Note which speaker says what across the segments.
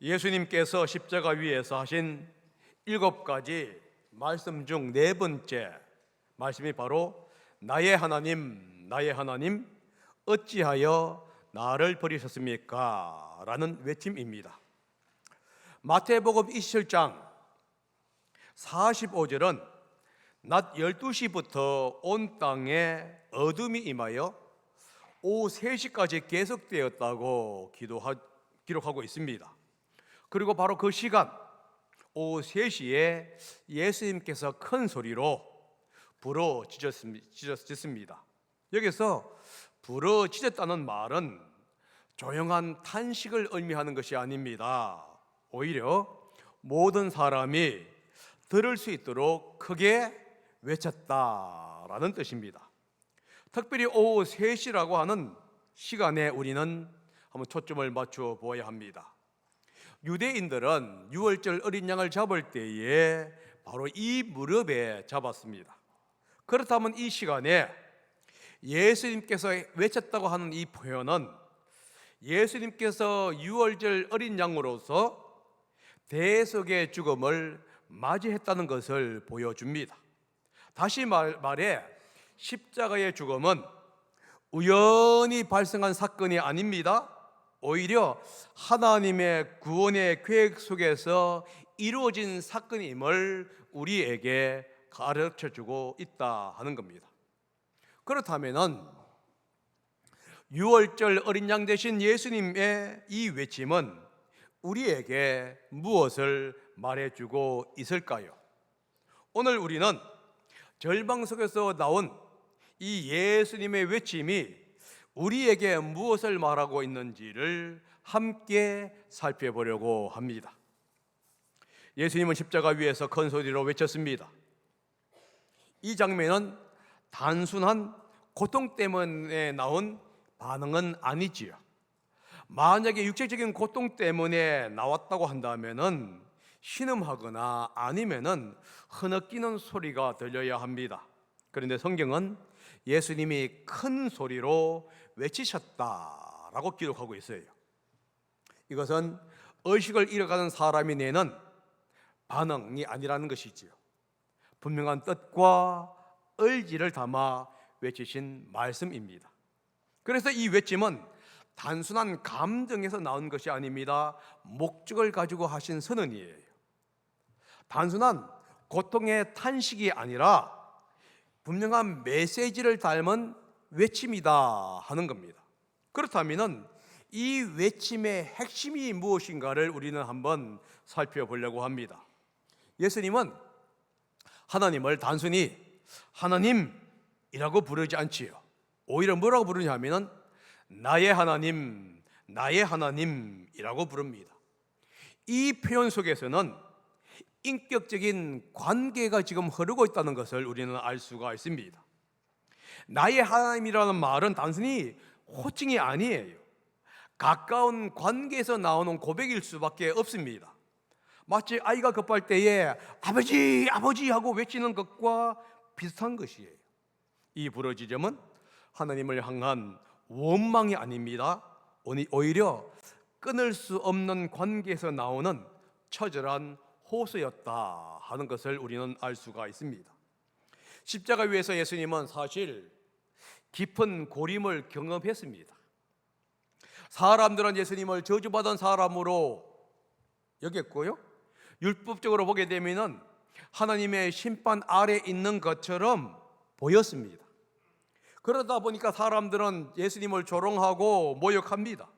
Speaker 1: 예수님께서 십자가 위에서 하신 7가지 말씀 중 4번째 말씀이 바로 나의 하나님, 나의 하나님, 어찌하여 나를 버리셨습니까? 라는 외침입니다. 마태복음 27장 45절은 낮 12시부터 온 땅에 어둠이 임하여 오후 3시까지 계속되었다고 기록하고 있습니다. 그리고 바로 그 시간 오후 3시에 예수님께서 큰 소리로 부르짖었습니다. 여기서 부르짖었다는 말은 조용한 탄식을 의미하는 것이 아닙니다. 오히려 모든 사람이 들을 수 있도록 크게 외쳤다라는 뜻입니다. 특별히 오후 3시라고 하는 시간에 우리는 한번 초점을 맞춰 보아야 합니다. 유대인들은 유월절 어린 양을 잡을 때에 바로 이 무렵에 잡았습니다. 그렇다면 이 시간에 예수님께서 외쳤다고 하는 이 표현은 예수님께서 유월절 어린 양으로서 대속의 죽음을 맞이했다는 것을 보여줍니다. 다시 말해 십자가의 죽음은 우연히 발생한 사건이 아닙니다. 오히려 하나님의 구원의 계획 속에서 이루어진 사건임을 우리에게 가르쳐주고 있다 하는 겁니다. 그렇다면 유월절 어린 양 되신 예수님의 이 외침은 우리에게 무엇을 말해주고 있을까요? 오늘 우리는 절망 속에서 나온 이 예수님의 외침이 우리에게 무엇을 말하고 있는지를 함께 살펴보려고 합니다. 예수님은 십자가 위에서 큰 소리로 외쳤습니다. 이 장면은 단순한 고통 때문에 나온 반응은 아니지요. 만약에 육체적인 고통 때문에 나왔다고 한다면은 신음하거나 아니면은 흐느끼는 소리가 들려야 합니다. 그런데 성경은 예수님이 큰 소리로 외치셨다라고 기록하고 있어요. 이것은 의식을 잃어가는 사람이 내는 반응이 아니라는 것이지요. 분명한 뜻과 의지를 담아 외치신 말씀입니다. 그래서 이 외침은 단순한 감정에서 나온 것이 아닙니다. 목적을 가지고 하신 선언이에요. 단순한 고통의 탄식이 아니라 분명한 메시지를 담은 외침이다 하는 겁니다. 그렇다면 이 외침의 핵심이 무엇인가를 우리는 한번 살펴보려고 합니다. 예수님은 하나님을 단순히 하나님이라고 부르지 않지요. 오히려 뭐라고 부르냐면 나의 하나님, 나의 하나님이라고 부릅니다. 이 표현 속에서는 인격적인 관계가 지금 흐르고 있다는 것을 우리는 알 수가 있습니다. 나의 하나님이라는 말은 단순히 호칭이 아니에요. 가까운 관계에서 나오는 고백일 수밖에 없습니다. 마치 아이가 급할 때에 아버지, 아버지 하고 외치는 것과 비슷한 것이에요. 이 부르짖음은 하나님을 향한 원망이 아닙니다. 오히려 끊을 수 없는 관계에서 나오는 처절한 호소였다 하는 것을 우리는 알 수가 있습니다. 십자가 위에서 예수님은 사실 깊은 고림을 경험했습니다. 사람들은 예수님을 저주받은 사람으로 여겼고요, 율법적으로 보게 되면 하나님의 심판 아래 있는 것처럼 보였습니다. 그러다 보니까 사람들은 예수님을 조롱하고 모욕합니다.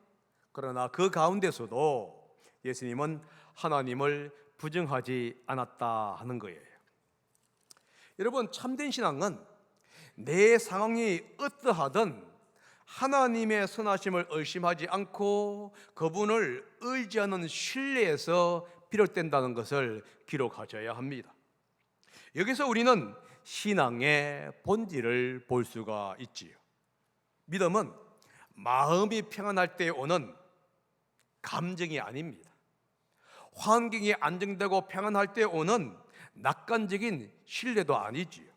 Speaker 1: 그러나 그 가운데서도 예수님은 하나님을 부정하지 않았다 하는 거예요. 여러분, 참된 신앙은 내 상황이 어떠하든 하나님의 선하심을 의심하지 않고 그분을 의지하는 신뢰에서 비롯된다는 것을 기록하셔야 합니다. 여기서 우리는 신앙의 본질을 볼 수가 있지요. 믿음은 마음이 평안할 때 오는 감정이 아닙니다. 환경이 안정되고 평안할 때 오는 낙관적인 신뢰도 아니지요.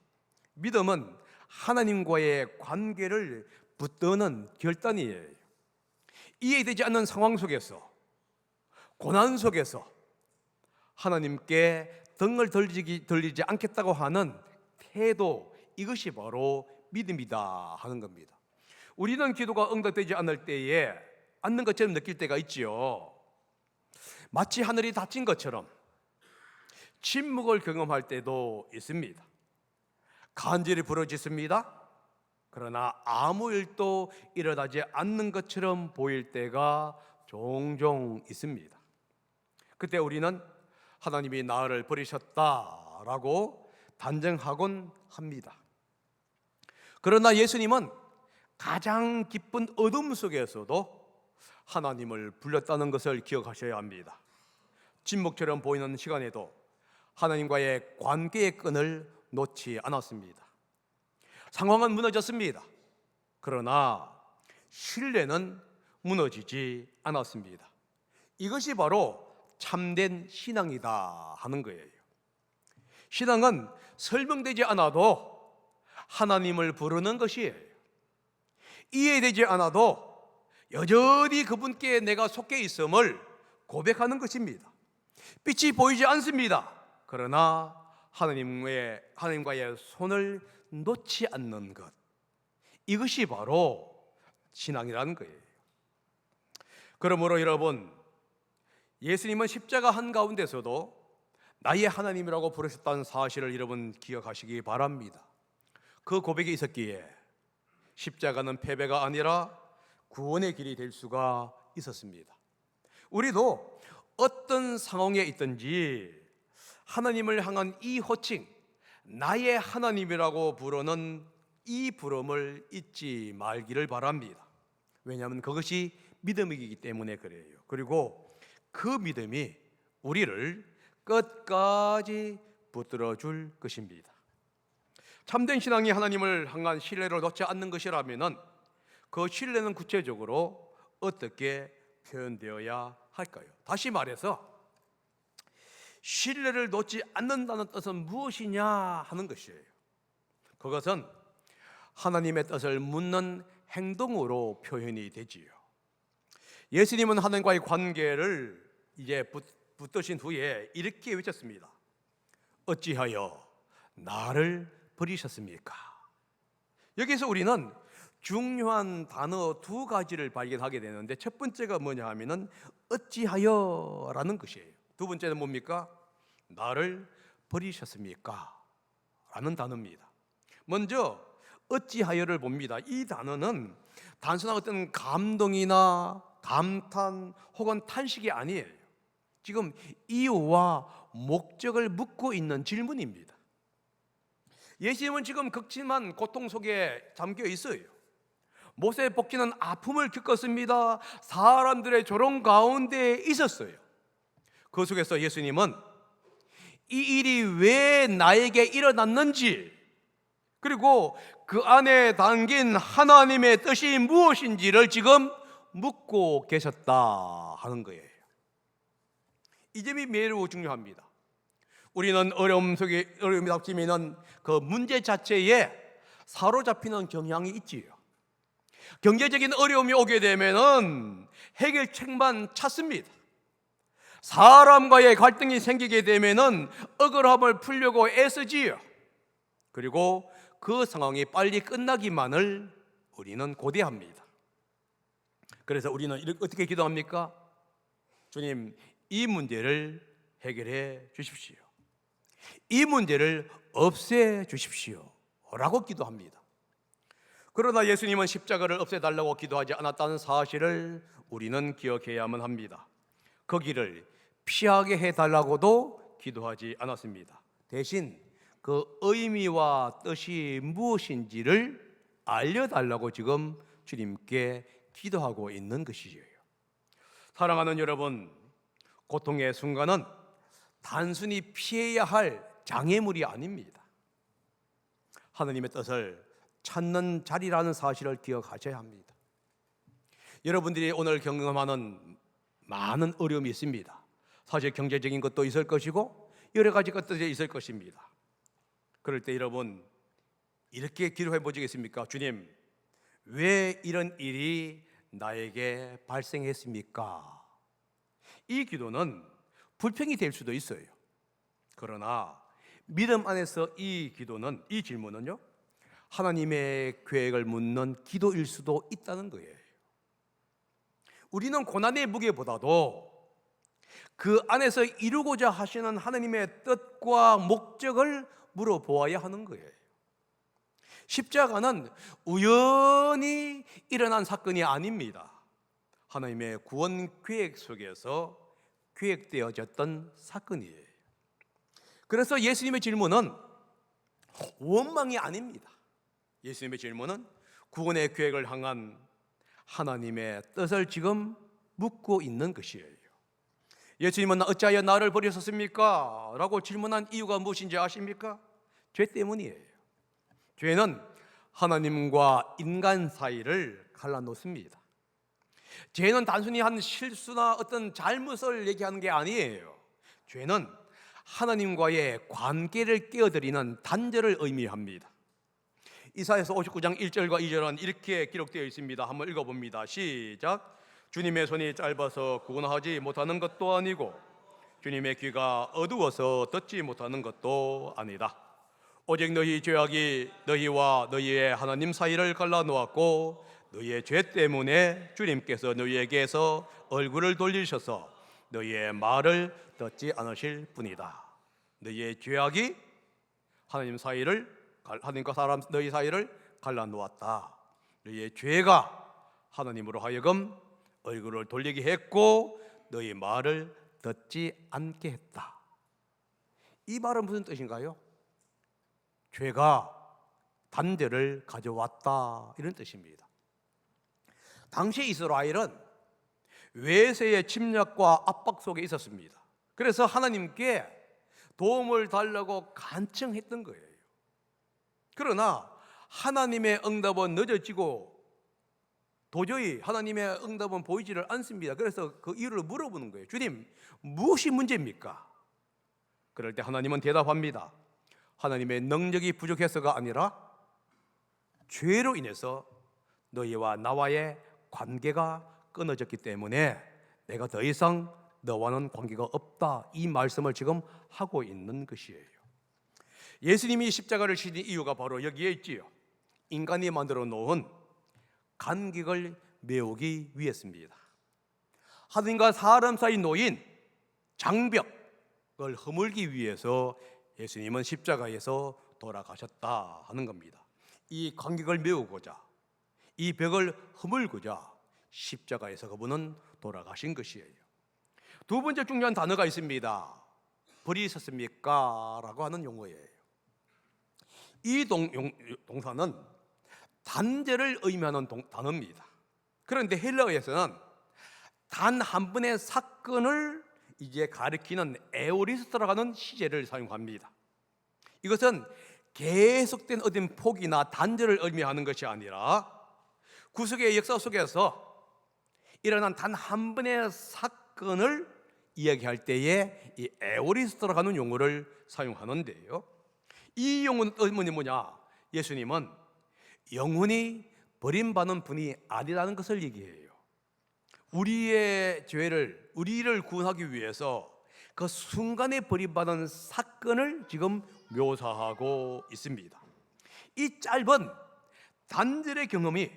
Speaker 1: 믿음은 하나님과의 관계를 붙드는 결단이에요. 이해되지 않는 상황 속에서 고난 속에서 하나님께 등을 돌리지 않겠다고 하는 태도, 이것이 바로 믿음이다 하는 겁니다. 우리는 기도가 응답되지 않을 때에 않는 것처럼 느낄 때가 있지요. 마치 하늘이 닫힌 것처럼 침묵을 경험할 때도 있습니다. 간절히 부르짖습니다. 그러나 아무 일도 일어나지 않는 것처럼 보일 때가 종종 있습니다. 그때 우리는 하나님이 나를 버리셨다라고 단정하곤 합니다. 그러나 예수님은 가장 깊은 어둠 속에서도 하나님을 불렀다는 것을 기억하셔야 합니다. 침묵처럼 보이는 시간에도 하나님과의 관계의 끈을 놓지 않았습니다. 상황은 무너졌습니다. 그러나 신뢰는 무너지지 않았습니다. 이것이 바로 참된 신앙이다 하는 거예요. 신앙은 설명되지 않아도 하나님을 부르는 것이에요. 이해되지 않아도 여전히 그분께 내가 속해 있음을 고백하는 것입니다. 빛이 보이지 않습니다. 그러나 하나님과의 손을 놓지 않는 것, 이것이 바로 신앙이라는 거예요. 그러므로 여러분, 예수님은 십자가 한가운데서도 나의 하나님이라고 부르셨다는 사실을 여러분 기억하시기 바랍니다. 그 고백이 있었기에 십자가는 패배가 아니라 구원의 길이 될 수가 있었습니다. 우리도 어떤 상황에 있든지 하나님을 향한 이 호칭, 나의 하나님이라고 부르는 이 부름을 잊지 말기를 바랍니다. 왜냐하면 그것이 믿음이기 때문에 그래요. 그리고 그 믿음이 우리를 끝까지 붙들어 줄 것입니다. 참된 신앙이 하나님을 향한 신뢰를 놓지 않는 것이라면 그 신뢰는 구체적으로 어떻게 표현되어야 할까요? 다시 말해서 신뢰를 놓지 않는다는 뜻은 무엇이냐 하는 것이에요. 그것은 하나님의 뜻을 묻는 행동으로 표현이 되지요. 예수님은 하나님과의 관계를 이제 붙드신 후에 이렇게 외쳤습니다. 어찌하여 나를 버리셨습니까? 여기서 우리는 중요한 단어 두 가지를 발견하게 되는데, 첫 번째가 뭐냐 하면은 어찌하여라는 것이에요. 두 번째는 뭡니까? 나를 버리셨습니까? 라는 단어입니다. 먼저 어찌하여를 봅니다. 이 단어는 단순한 어떤 감동이나 감탄 혹은 탄식이 아니에요. 지금 이유와 목적을 묻고 있는 질문입니다. 예수님은 지금 극심한 고통 속에 잠겨 있어요. 못의 복지는 아픔을 겪었습니다. 사람들의 조롱 가운데 있었어요. 그 속에서 예수님은 이 일이 왜 나에게 일어났는지, 그리고 그 안에 담긴 하나님의 뜻이 무엇인지를 지금 묻고 계셨다 하는 거예요. 이 점이 매우 중요합니다. 우리는 어려움이 닥치면 그 문제 자체에 사로잡히는 경향이 있지요. 경제적인 어려움이 오게 되면 해결책만 찾습니다. 사람과의 갈등이 생기게 되면 억울함을 풀려고 애쓰지요. 그리고 그 상황이 빨리 끝나기만을 우리는 고대합니다. 그래서 우리는 어떻게 기도합니까? 주님, 이 문제를 해결해 주십시오. 이 문제를 없애 주십시오 라고 기도합니다. 그러나 예수님은 십자가를 없애달라고 기도하지 않았다는 사실을 우리는 기억해야만 합니다. 그 길을 피하게 해달라고도 기도하지 않았습니다. 대신 그 의미와 뜻이 무엇인지를 알려달라고 지금 주님께 기도하고 있는 것이에요. 사랑하는 여러분, 고통의 순간은 단순히 피해야 할 장애물이 아닙니다. 하나님의 뜻을 찾는 자리라는 사실을 기억하셔야 합니다. 여러분들이 오늘 경험하는 많은 어려움이 있습니다. 사실 경제적인 것도 있을 것이고 여러 가지 것들이 있을 것입니다. 그럴 때 여러분 이렇게 기도해 보시겠습니까? 주님, 왜 이런 일이 나에게 발생했습니까? 이 기도는 불평이 될 수도 있어요. 그러나 믿음 안에서 이 기도는, 이 질문은요, 하나님의 계획을 묻는 기도일 수도 있다는 거예요. 우리는 고난의 무게보다도 그 안에서 이루고자 하시는 하나님의 뜻과 목적을 물어보아야 하는 거예요. 십자가는 우연히 일어난 사건이 아닙니다. 하나님의 구원 계획 속에서 계획되어졌던 사건이에요. 그래서 예수님의 질문은 원망이 아닙니다. 예수님의 질문은 구원의 계획을 향한 하나님의 뜻을 지금 묻고 있는 것이에요. 예수님은 어찌하여 나를 버리셨습니까? 라고 질문한 이유가 무엇인지 아십니까? 죄 때문이에요. 죄는 하나님과 인간 사이를 갈라놓습니다. 죄는 단순히 한 실수나 어떤 잘못을 얘기하는 게 아니에요. 죄는 하나님과의 관계를 깨어드리는 단절을 의미합니다. 이사야서 59장 1절과 2절은 이렇게 기록되어 있습니다. 한번 읽어봅니다. 시작. 주님의 손이 짧아서 구원하지 못하는 것도 아니고 주님의 귀가 어두워서 듣지 못하는 것도 아니다. 오직 너희 죄악이 너희와 너희의 하나님 사이를 갈라놓았고 너희의 죄 때문에 주님께서 너희에게서 얼굴을 돌리셔서 너희의 말을 듣지 않으실 뿐이다. 너희의 죄악이 하나님과 사람 너희 사이를 갈라놓았다. 너희의 죄가 하나님으로 하여금 얼굴을 돌리게 했고 너희 말을 듣지 않게 했다. 이 말은 무슨 뜻인가요? 죄가 단절을 가져왔다, 이런 뜻입니다. 당시 이스라엘은 외세의 침략과 압박 속에 있었습니다. 그래서 하나님께 도움을 달라고 간청했던 거예요. 그러나 하나님의 응답은 늦어지고 도저히 하나님의 응답은 보이지를 않습니다. 그래서 그 이유를 물어보는 거예요. 주님, 무엇이 문제입니까? 그럴 때 하나님은 대답합니다. 하나님의 능력이 부족해서가 아니라 죄로 인해서 너희와 나와의 관계가 끊어졌기 때문에 내가 더 이상 너와는 관계가 없다, 이 말씀을 지금 하고 있는 것이에요. 예수님이 십자가를 지신 이유가 바로 여기에 있지요. 인간이 만들어 놓은 간격을 메우기 위해서입니다. 하나님과 사람 사이 놓인 장벽을 허물기 위해서 예수님은 십자가에서 돌아가셨다 하는 겁니다. 이 간격을 메우고자, 이 벽을 허물고자 십자가에서 그분은 돌아가신 것이에요. 두 번째 중요한 단어가 있습니다. 버리셨습니까? 라고 하는 용어예요. 이 동사는 단절을 의미하는 단어입니다. 그런데 헬라어에서는 단 한 번의 사건을 이제 가리키는 에오리스토라고 하는 시제를 사용합니다. 이것은 계속된 어떤 폭이나 단절을 의미하는 것이 아니라 구속의 역사 속에서 일어난 단 한 번의 사건을 이야기할 때에 이 에오리스토라고 하는 용어를 사용하는데요. 이 용어는 의문이 뭐냐? 예수님은 영원히 버림받는 분이 아니라는 것을 얘기해요. 우리의 죄를, 우리를 구원하기 위해서 그 순간에 버림받은 사건을 지금 묘사하고 있습니다. 이 짧은 단절의 경험이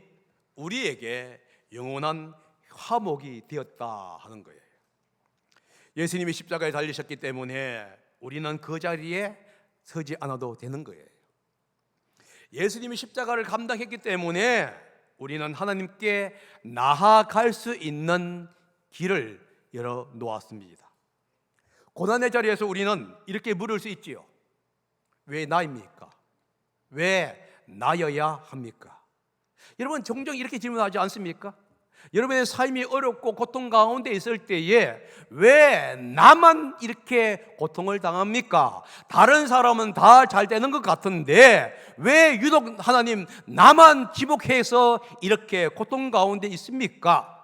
Speaker 1: 우리에게 영원한 화목이 되었다 하는 거예요. 예수님이 십자가에 달리셨기 때문에 우리는 그 자리에 서지 않아도 되는 거예요. 예수님이 십자가를 감당했기 때문에 우리는 하나님께 나아갈 수 있는 길을 열어 놓았습니다. 고난의 자리에서 우리는 이렇게 물을 수 있지요. 왜 나입니까? 왜 나여야 합니까? 여러분 종종 이렇게 질문하지 않습니까? 여러분의 삶이 어렵고 고통 가운데 있을 때에 왜 나만 이렇게 고통을 당합니까? 다른 사람은 다 잘 되는 것 같은데 왜 유독 하나님 나만 지복해서 이렇게 고통 가운데 있습니까?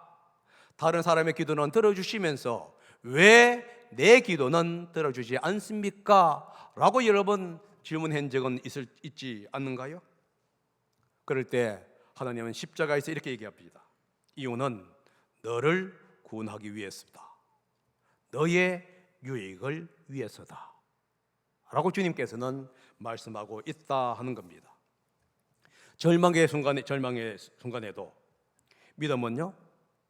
Speaker 1: 다른 사람의 기도는 들어주시면서 왜 내 기도는 들어주지 않습니까? 라고 여러분 질문한 적은 있지 않는가요? 그럴 때 하나님은 십자가에서 이렇게 얘기합니다. 이유는 너를 구원하기 위해서다. 너의 유익을 위해서다 라고 주님께서는 말씀하고 있다 하는 겁니다. 절망의 순간에도 믿음은요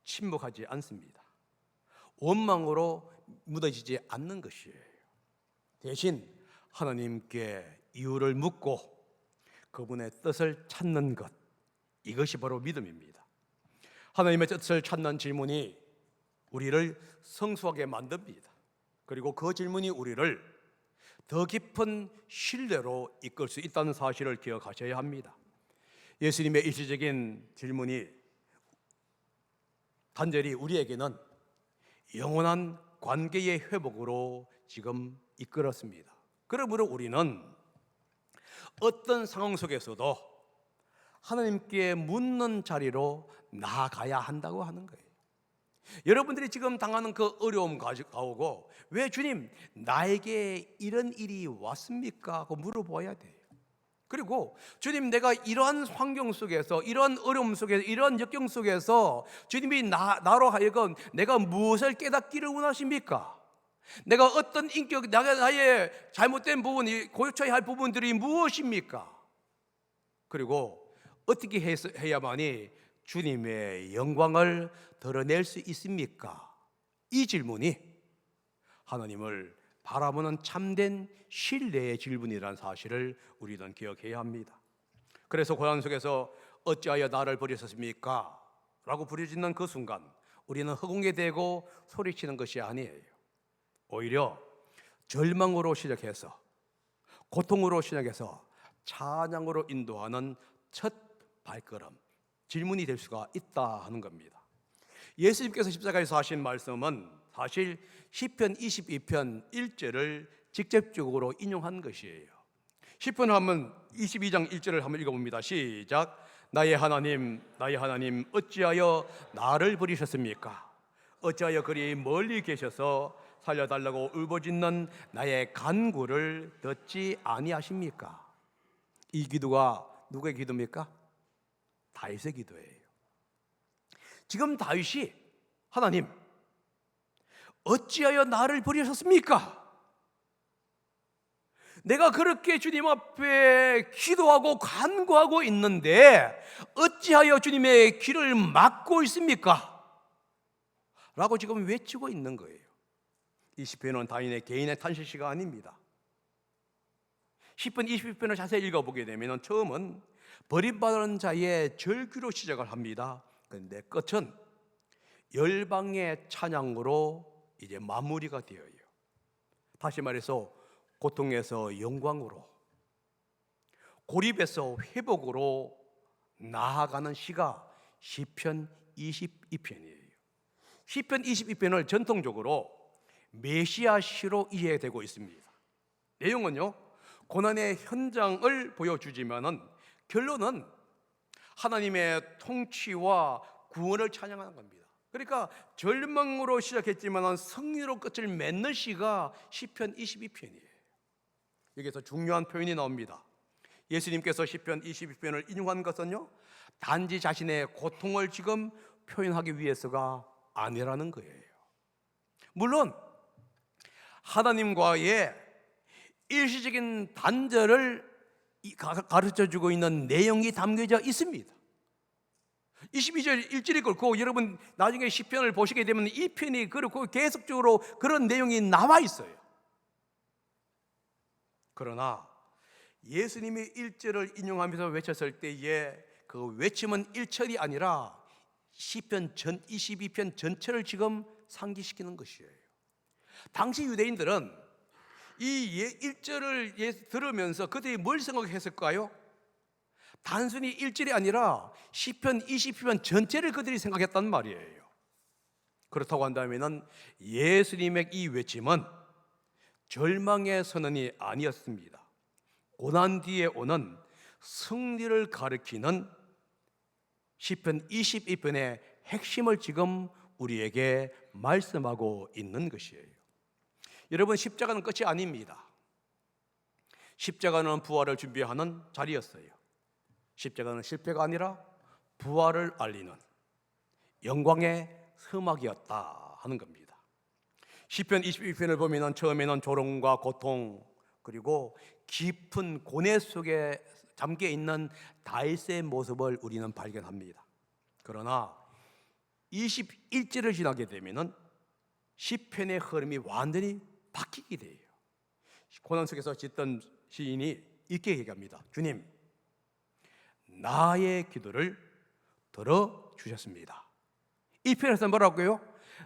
Speaker 1: 침묵하지 않습니다. 원망으로 묻어지지 않는 것이에요. 대신 하나님께 이유를 묻고 그분의 뜻을 찾는 것, 이것이 바로 믿음입니다. 하나님의 뜻을 찾는 질문이 우리를 성숙하게 만듭니다. 그리고 그 질문이 우리를 더 깊은 신뢰로 이끌 수 있다는 사실을 기억하셔야 합니다. 예수님의 일시적인 질문이 간절히 우리에게는 영원한 관계의 회복으로 지금 이끌었습니다. 그러므로 우리는 어떤 상황 속에서도 하나님께 묻는 자리로 나아가야 한다고 하는 거예요. 여러분들이 지금 당하는 그 어려움 가오고 왜 주님 나에게 이런 일이 왔습니까? 하고 물어봐야 돼요. 그리고 주님 내가 이러한 환경 속에서 이러한 어려움 속에서 이러한 역경 속에서 주님이 나로 하여금 내가 무엇을 깨닫기를 원하십니까? 내가 어떤 인격 나의 잘못된 부분이 고쳐야 할 부분들이 무엇입니까? 그리고 어떻게 해야만이 주님의 영광을 드러낼 수 있습니까? 이 질문이 하나님을 바라보는 참된 신뢰의 질문이라는 사실을 우리는 기억해야 합니다. 그래서 고난 속에서 어찌하여 나를 버리셨습니까? 라고 부르짖는 그 순간 우리는 허공에 대고 소리치는 것이 아니에요. 오히려 절망으로 시작해서 고통으로 시작해서 찬양으로 인도하는 첫 발걸음, 질문이 될 수가 있다 하는 겁니다. 예수님께서 십자가에서 하신 말씀은 사실 시편 22편 1절을 직접적으로 인용한 것이에요. 시편 한번 22장 1절을 한번 읽어봅니다. 시작. 나의 하나님 어찌하여 나를 버리셨습니까? 어찌하여 그리 멀리 계셔서 살려달라고 울부짖는 나의 간구를 듣지 아니하십니까? 이 기도가 누구의 기도입니까? 다윗의 기도예요. 지금 다윗이 하나님 어찌하여 나를 버리셨습니까? 내가 그렇게 주님 앞에 기도하고 간구하고 있는데 어찌하여 주님의 길을 막고 있습니까? 라고 지금 외치고 있는 거예요. 이 시편은 다윗의 개인의 탄식시가 아닙니다. 시편 20편을 자세히 읽어보게 되면 처음은 버림받은 자의 절규로 시작을 합니다. 그런데 끝은 열방의 찬양으로 이제 마무리가 되어요. 다시 말해서 고통에서 영광으로, 고립에서 회복으로 나아가는 시가 시편 22편이에요. 시편 22편을 전통적으로 메시아 시로 이해되고 있습니다. 내용은요, 고난의 현장을 보여주지만은 결론은 하나님의 통치와 구원을 찬양하는 겁니다. 그러니까 절망으로 시작했지만 승리로 끝을 맺는 시가 시편 22편이에요. 여기서 중요한 표현이 나옵니다. 예수님께서 시편 22편을 인용한 것은요, 단지 자신의 고통을 지금 표현하기 위해서가 아니라는 거예요. 물론 하나님과의 일시적인 단절을 가르쳐주고 있는 내용이 담겨져 있습니다. 22절 1절이 그렇고 여러분 나중에 시편을 보시게 되면 이 편이 그렇고 계속적으로 그런 내용이 나와 있어요. 그러나 예수님이 1절을 인용하면서 외쳤을 때에 그 외침은 1절이 아니라 시편 22편 전체를 지금 상기시키는 것이에요. 당시 유대인들은 이 1절을 들으면서 그들이 뭘 생각했을까요? 단순히 1절이 아니라 시편 20편 전체를 그들이 생각했단 말이에요. 그렇다고 한다면 예수님의 이 외침은 절망의 선언이 아니었습니다. 고난 뒤에 오는 승리를 가리키는 시편 22편의 핵심을 지금 우리에게 말씀하고 있는 것이에요. 여러분, 십자가는 끝이 아닙니다. 십자가는 부활을 준비하는 자리였어요. 십자가는 실패가 아니라 부활을 알리는 영광의 서막이었다 하는 겁니다. 시편 22편을 보면 처음에는 조롱과 고통 그리고 깊은 고뇌 속에 잠겨 있는 다윗의 모습을 우리는 발견합니다. 그러나 21절을 지나게 되면 시편의 흐름이 완전히 바뀌게 돼요. 고난 속에서 짓던 시인이 이렇게 얘기합니다. 주님, 나의 기도를 들어주셨습니다. 이 편에서 뭐라고요?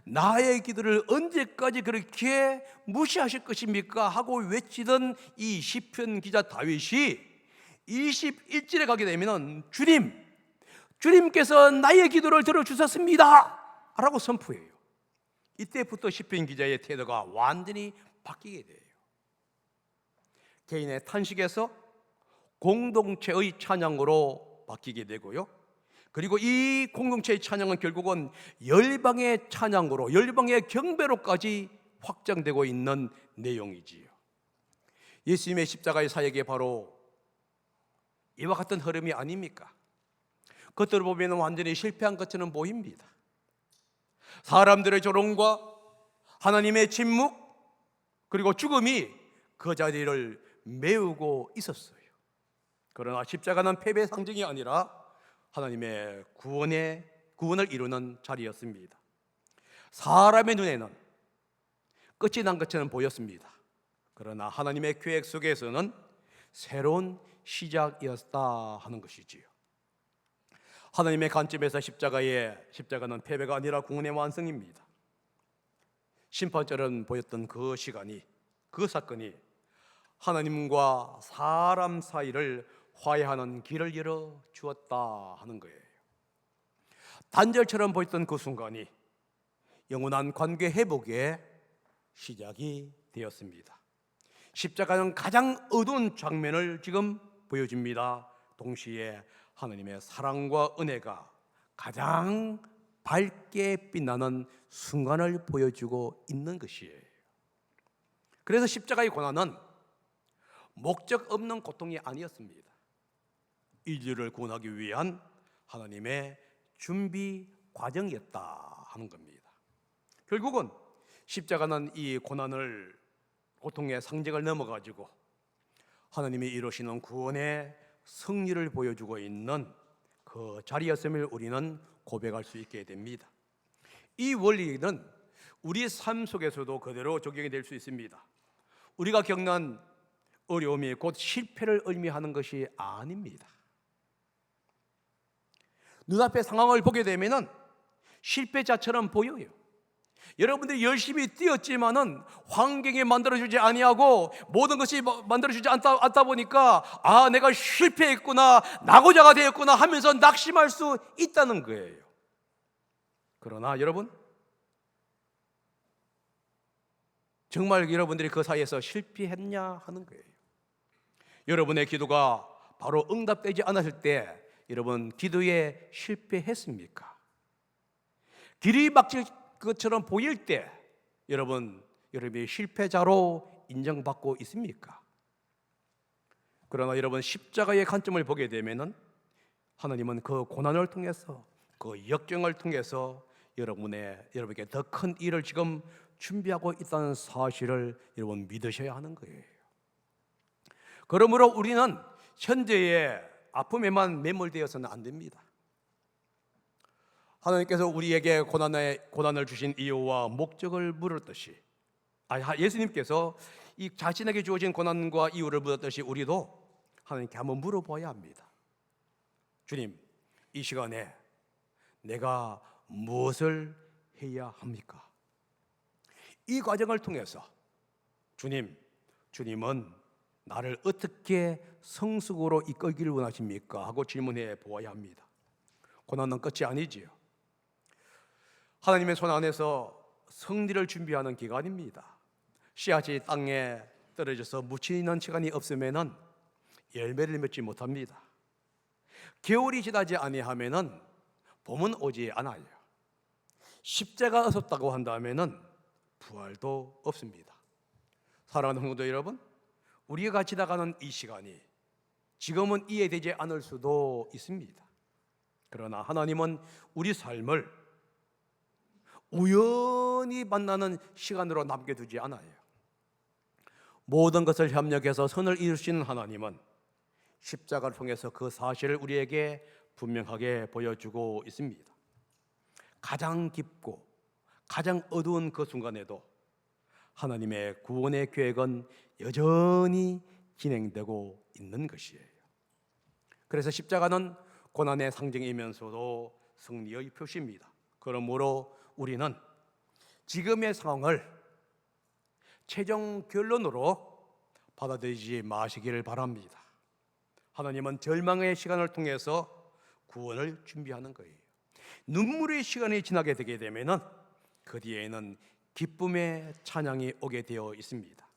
Speaker 1: 나의 기도를 언제까지 그렇게 무시하실 것입니까? 하고 외치던 이 시편 기자 다윗이 21절에 가게 되면 주님께서 나의 기도를 들어주셨습니다 라고 선포해요. 이때부터 시편 기자의 태도가 완전히 바뀌게 돼요. 개인의 탄식에서 공동체의 찬양으로 바뀌게 되고요. 그리고 이 공동체의 찬양은 결국은 열방의 찬양으로, 열방의 경배로까지 확장되고 있는 내용이지요. 예수님의 십자가의 사역이 바로 이와 같은 흐름이 아닙니까? 겉으로 보면 완전히 실패한 것처럼 보입니다. 사람들의 조롱과 하나님의 침묵 그리고 죽음이 그 자리를 메우고 있었어요. 그러나 십자가는 패배의 상징이 아니라 하나님의 구원을 이루는 자리였습니다. 사람의 눈에는 끝이 난 것처럼 보였습니다. 그러나 하나님의 계획 속에서는 새로운 시작이었다 하는 것이지요. 하나님의 관점에서 십자가는 패배가 아니라 구원의 완성입니다. 심판처럼 보였던 그 시간이, 그 사건이 하나님과 사람 사이를 화해하는 길을 열어 주었다 하는 거예요. 단절처럼 보였던 그 순간이 영원한 관계 회복의 시작이 되었습니다. 십자가는 가장 어두운 장면을 지금 보여줍니다. 동시에 하나님의 사랑과 은혜가 가장 밝게 빛나는 순간을 보여주고 있는 것이에요. 그래서 십자가의 고난은 목적 없는 고통이 아니었습니다. 인류를 구원하기 위한 하나님의 준비 과정이었다 하는 겁니다. 결국은 십자가는 이 고통의 상징을 넘어가지고 하나님이 이루시는 구원의 승리를 보여주고 있는 그 자리였음을 우리는 고백할 수 있게 됩니다. 이 원리는 우리 삶 속에서도 그대로 적용이 될 수 있습니다. 우리가 겪는 어려움이 곧 실패를 의미하는 것이 아닙니다. 눈앞의 상황을 보게 되면 실패자처럼 보여요. 여러분들이 열심히 뛰었지만은 환경이 만들어주지 아니하고 모든 것이 만들어주지 않다 보니까 내가 실패했구나, 낙오자가 되었구나 하면서 낙심할 수 있다는 거예요. 그러나 여러분, 정말 여러분들이 그 사이에서 실패했냐 하는 거예요. 여러분의 기도가 바로 응답되지 않았을 때 여러분 기도에 실패했습니까? 길이 막힐 것처럼 보일 때 여러분이 실패자로 인정받고 있습니까? 그러나 여러분 십자가의 관점을 보게 되면은 하나님은 그 고난을 통해서, 그 역경을 통해서 여러분에게 더 큰 일을 지금 준비하고 있다는 사실을 여러분 믿으셔야 하는 거예요. 그러므로 우리는 현재의 아픔에만 매몰되어서는 안 됩니다. 하나님께서 우리에게 고난을 주신 이유와 목적을 물었듯이, 예수님께서 이 자신에게 주어진 고난과 이유를 물었듯이 우리도 하나님께 한번 물어봐야 합니다. 주님, 이 시간에 내가 무엇을 해야 합니까? 이 과정을 통해서 주님은 나를 어떻게 성숙으로 이끌기를 원하십니까? 하고 질문해 보아야 합니다. 고난은 끝이 아니지요. 하나님의 손 안에서 승리를 준비하는 기간입니다. 씨앗이 땅에 떨어져서 묻히는 시간이 없으면은 열매를 맺지 못합니다. 겨울이 지나지 아니하면은 봄은 오지 않아요. 십자가 없었다고 한다면은 부활도 없습니다. 사랑하는 성도 여러분, 우리가 지나가는 이 시간이 지금은 이해되지 않을 수도 있습니다. 그러나 하나님은 우리 삶을 우연히 만나는 시간으로 남겨두지 않아요. 모든 것을 협력해서 선을 이루시는 하나님은 십자가를 통해서 그 사실을 우리에게 분명하게 보여주고 있습니다. 가장 깊고 가장 어두운 그 순간에도 하나님의 구원의 계획은 여전히 진행되고 있는 것이에요. 그래서 십자가는 고난의 상징이면서도 승리의 표시입니다. 그러므로 우리는 지금의 상황을 최종 결론으로 받아들이지 마시기를 바랍니다. 하나님은 절망의 시간을 통해서 구원을 준비하는 거예요. 눈물의 시간이 지나게 되게 되면은 그 뒤에는 기쁨의 찬양이 오게 되어 있습니다.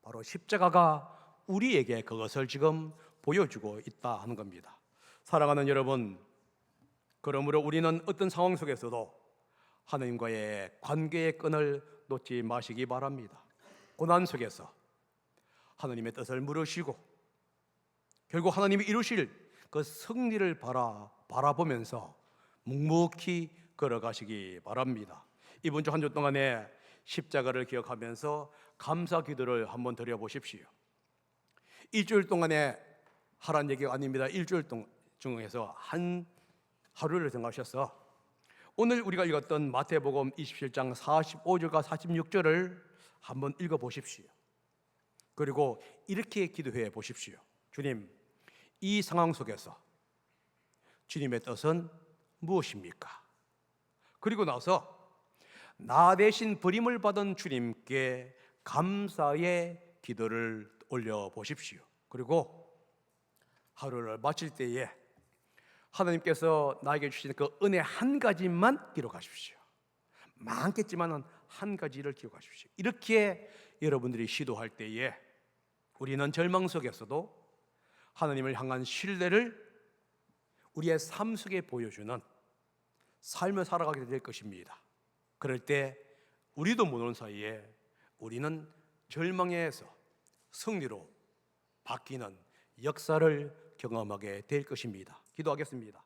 Speaker 1: 바로 십자가가 우리에게 그것을 지금 보여주고 있다 하는 겁니다. 사랑하는 여러분, 그러므로 우리는 어떤 상황 속에서도 하나님과의 관계의 끈을 놓지 마시기 바랍니다. 고난 속에서 하나님의 뜻을 물으시고 결국 하나님이 이루실 그 승리를 바라보면서 묵묵히 걸어가시기 바랍니다. 이번 주 한 주 동안에 십자가를 기억하면서 감사 기도를 한번 드려보십시오. 일주일 동안에 하라는 얘기가 아닙니다. 일주일 중에서 한 하루를 정하셔서 오늘 우리가 읽었던 마태복음 27장 45절과 46절을 한번 읽어보십시오. 그리고 이렇게 기도해 보십시오. 주님, 이 상황 속에서 주님의 뜻은 무엇입니까? 그리고 나서 나 대신 버림을 받은 주님께 감사의 기도를 올려보십시오. 그리고 하루를 마칠 때에 하나님께서 나에게 주신 그 은혜 한 가지만 기록하십시오. 많겠지만 한 가지를 기록하십시오. 이렇게 여러분들이 시도할 때에 우리는 절망 속에서도 하나님을 향한 신뢰를 우리의 삶 속에 보여주는 삶을 살아가게 될 것입니다. 그럴 때 우리도 모르는 사이에 우리는 절망에서 승리로 바뀌는 역사를 경험하게 될 것입니다. 기도하겠습니다.